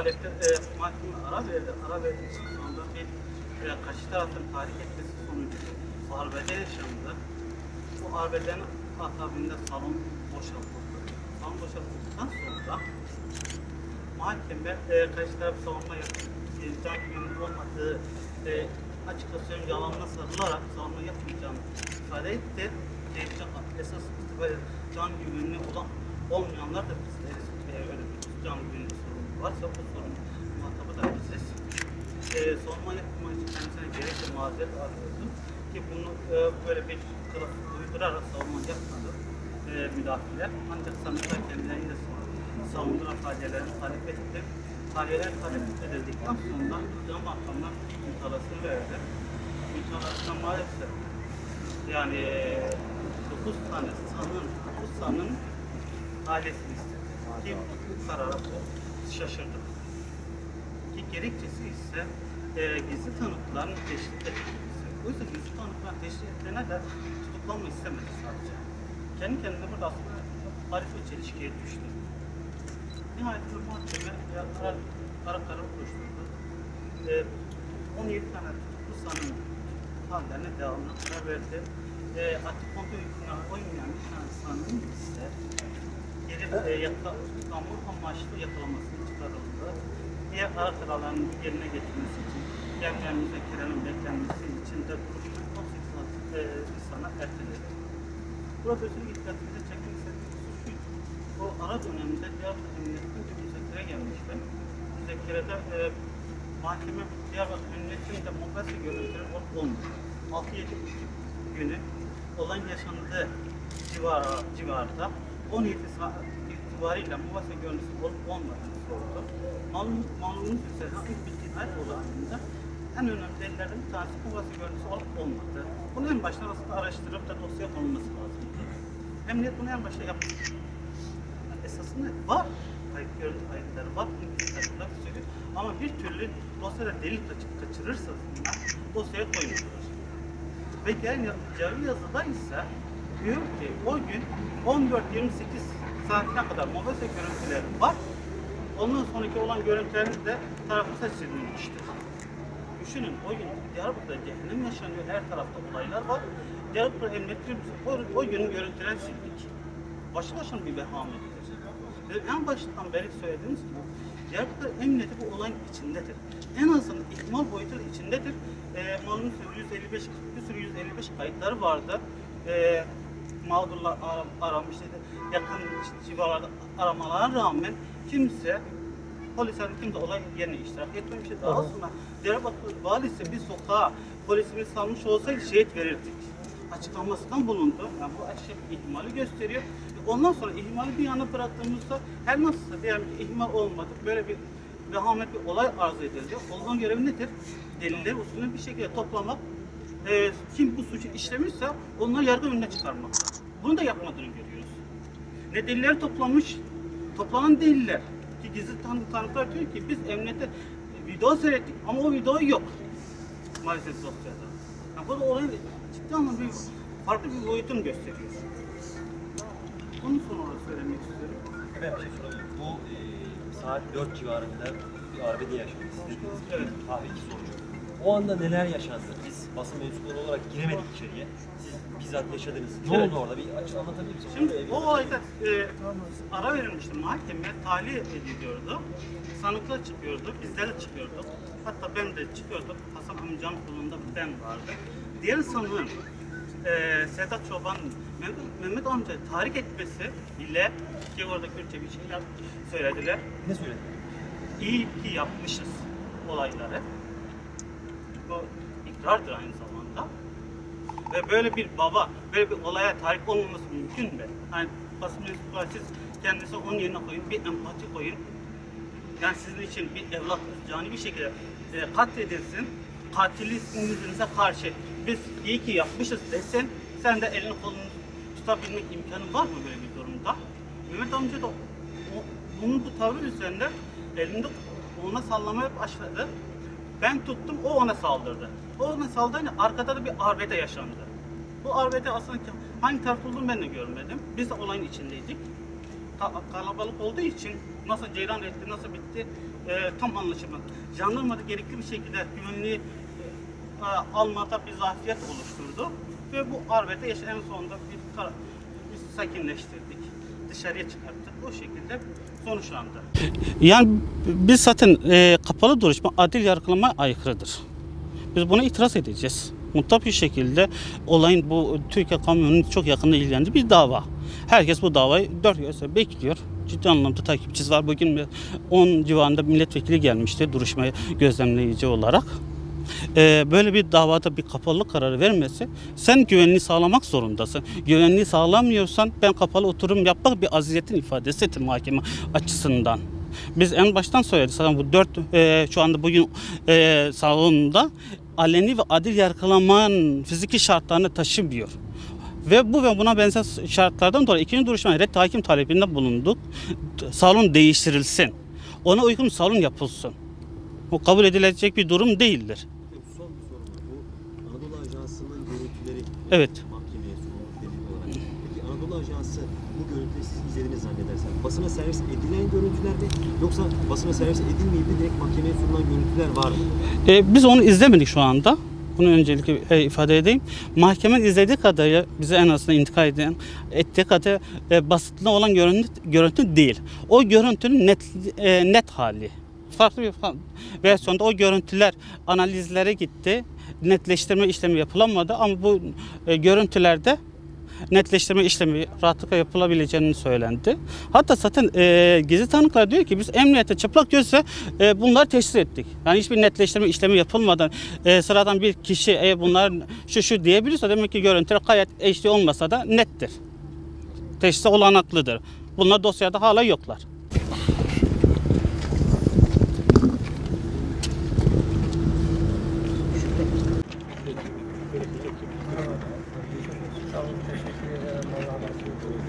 talepte mahkeme ara verdi. Ara verdikten sonra bir karşı tarafın tahrik etmesi sonucu arbede yaşandı. Bu arbedenin akabinde salon boşaltıldı. Salon boşaltıldıktan sonra mahkeme karşı taraf savunma can güvenliği olmadığı açıkça söyleyeyim yalanına sarılarak savunma yapmayacağını ifade etti. Esas itibariyle can güvenliği olmayanlar da bizleriz. Öyle bir can güvenliği sorunu varsa bu sorun muhatabı da biziz. Savunma yapmak için kendisine gerekli mazeret arıyordum ki bunu böyle bir kılıf uydurarak savunma yapmadı müdafiller. Ancak sanıklar kendilerine savunma faaliyelerini talep etti. Faaliyetler talep edildikten sonra İdam Mahkamı'na mütalasını verdi. Mütalasına maalesef yani 9 tane sanın ailesini istedi. Ki bu karara şaşırdı. Ki gerekçesi ise gizli tanıkların teşhis edilmesi. O yüzden gizli tanıkların teşhis edilene de tutuklanma istemedi sadece. Kendi kendine burada aslında arif ve çelişkiye düştü. Nihayetinde mahkeme ara karar oluşturdu. 17 tane tutuklu sanığın hallerine devamına karar verdi. Atık kontrol hükmüne uymayan bir tane sanığın ise gelip tutuklanma amaçlı yakalamasını çıkarıldı. Diğer ara kararların yerine getirmesi için, gelmeyen müzekkerelerin beklenmesi için de duruşma 18 Nisan'a erteledi. Profesör dikkatimize çekmek istediğim şuydu. O ara döneminde Diyarbakır Emniyeti'nin bir müzekkere gelmişti. Müzekkerede mahkeme Diyarbakır Emniyeti'nde mobese görüntüleri olup olmadı. 6-7 günü olan yaşandığı civarda 17 saat itibariyle mobese görüntüsü olup olmadığını sordu. Malumunuz üzere hafif bir cinayet olayında en önemli delillerden bir tanesi mobese görüntüsü olup olmadı. Bunu en baştan aslında araştırıp da dosya konulması lazımdı. Emniyet bunu en başta yaptı. Esasında var, görüntü kayıtları var, kayıtlar söylüyor. Ama bir türlü dosyada delil kaçırırsa dosyaya koymuyorlar. Ve gelen cevap yazıda ise diyor ki o gün 14-28 saatine kadar mobese görüntüleri var. Ondan sonraki olan görüntülerin de tarafımıza silinmiştir. Düşünün o gün Diyarbakır'da cehennem yaşanıyor, her tarafta olaylar var. Diyarbakır Emniyeti o günün görüntülerini sildik. Başlı başına bir vehamettir. En baştan beri söylediğimiz gibi Diyarbakır Emniyeti bu olayın içindedir. En azından ihmal boyutu içindedir. Malum 155 kayıtları vardı. Mağdurlar aramıştı. Yakın civarlarda aramalara rağmen polislerin kimse olay yerine iştirak etmemişti. Daha sonra Diyarbakır valisi bir sokağa polisimiz salmış olsaydı şehit verirdik. Açıklamasından bulundu. Yani bu açık ihmali gösteriyor. Ondan sonra ihmali bir yana bıraktığımızda her nasılsa diyelim ki ihmal olmadı. Böyle bir vehamet bir olay arz edildi. Ondan görevi nedir? Delilleri usulüne bir şekilde toplamak. Kim bu suçu işlemişse onları yargı önüne çıkarmak. Bunu da yapmadığını görüyoruz. Ne deliller toplamış, toplanan deliller. Ki gizli tanıklar diyor ki biz emniyete video seyrettik ama o video yok. Maalesef dosyada. Yani bu da olayın ciddi anlamda farklı bir boyutunu gösteriyor. Onu son olarak söylemek istiyorum. Ben bir şey sorayım. Bu saat 4 civarında bir arbede yaşandı. Evet. Tabii sonucu. O anda neler yaşandı? Biz basın mensupları olarak giremedik içeriye. Siz bizzat yaşadınız. Ne oldu orada? Bir açık anlatabilir misiniz? Şimdi o olayda ara verilmişti. Mahkeme tahliye ediliyordu. Sanıklar çıkıyordu. Bizler de çıkıyorduk. Hatta ben de çıkıyordum. Hasan amcanın kolunda ben vardı. Diğer sanığın Sedat Çoban'ın Mehmet amcayı tahrik etmesi ile ki orada Kürtçe bir şeyler söylediler. Ne söylediler? İyi ki yapmışız olayları. Bu ikrardır aynı zamanda. Ve böyle bir baba, böyle bir olaya tahrik olmaması mümkün mü? Yani basın mensupları siz kendinizi onun yerine koyun, bir empati koyun. Yani sizin için bir evlat cani bir şekilde katledilsin. Katilinize karşı biz iyi ki yapmışız desen, sen de elini kolunu tutabilmek imkanı var mı böyle bir durumda? Mehmet amca da bunun bu tavrı üzerinde elinde ona sallamaya başladı. Ben tuttum, o ona saldırdı. O ona saldırınca arkada da bir arbede yaşandı. Bu arbede aslında hangi taraf olduğunu ben de görmedim. Biz de olayın içindeydik. kalabalık olduğu için nasıl cereyan etti, nasıl bitti tam anlaşılmadı. Jandarma da gerekli bir şekilde güvenliği almada bir zafiyet oluşturdu ve bu arbede en sonunda biz sakinleştirdik, dışarıya çıkarttık, o şekilde sonuçlandı. Yani biz zaten kapalı duruşma adil yargılamaya aykırıdır. Biz buna itiraz edeceğiz. Mutlak bir şekilde olayın bu Türkiye kamuoyunun çok yakında ilgilendiği bir dava. Herkes bu davayı 4 gözle bekliyor. Ciddi anlamda takipçisi var. Bugün 10 civarında milletvekili gelmişti duruşmaya gözlemleyici olarak. Böyle bir davada bir kapalılık kararı vermesi, sen güvenliği sağlamak zorundasın. Güvenliği sağlamıyorsan ben kapalı oturum yapmak bir aziyetin ifadesidir mahkeme açısından. Biz en baştan söyledik zaten bu 4 şu anda bugün salonunda aleni ve adil yargılamanın fiziki şartlarını taşımıyor. Ve bu ve buna benzer şartlardan dolayı ikinci duruşmaya red hakim talebinde bulunduk. Salon değiştirilsin. Ona uygun salon yapılsın. O kabul edilecek bir durum değildir. Son bir sorum var. Bu Anadolu Ajansı'nın görüntüleri Evet. Mahkemeye sunulmuş delil olarak. Peki Anadolu Ajansı bu görüntüleri siz izlediğiniz zannedersem basına servis edilen görüntüler mi yoksa basına servis edilmeyip de direkt mahkemeye sunulan görüntüler var mı? Biz onu izlemedik şu anda. Bunu öncelikle ifade edeyim. Mahkemenin izlediği kadarıyla bize en azından intikal ettiği kadar basitli olan görüntü değil. O görüntünün net hali. Farklı bir versiyonda o görüntüler analizlere gitti. Netleştirme işlemi yapılamadı ama bu görüntülerde netleştirme işlemi rahatlıkla yapılabileceğini söylendi. Hatta zaten gizli tanıklar diyor ki biz emniyete çıplak gözle bunları teşhis ettik. Yani hiçbir netleştirme işlemi yapılmadan sıradan bir kişi bunlar şu diyebilirse demek ki görüntüler gayet HD olmasa da nettir. Teşhise olanaklıdır. Bunlar dosyada hala yoklar. Sağ olun, teşekkür ederim. Allah razı olsun.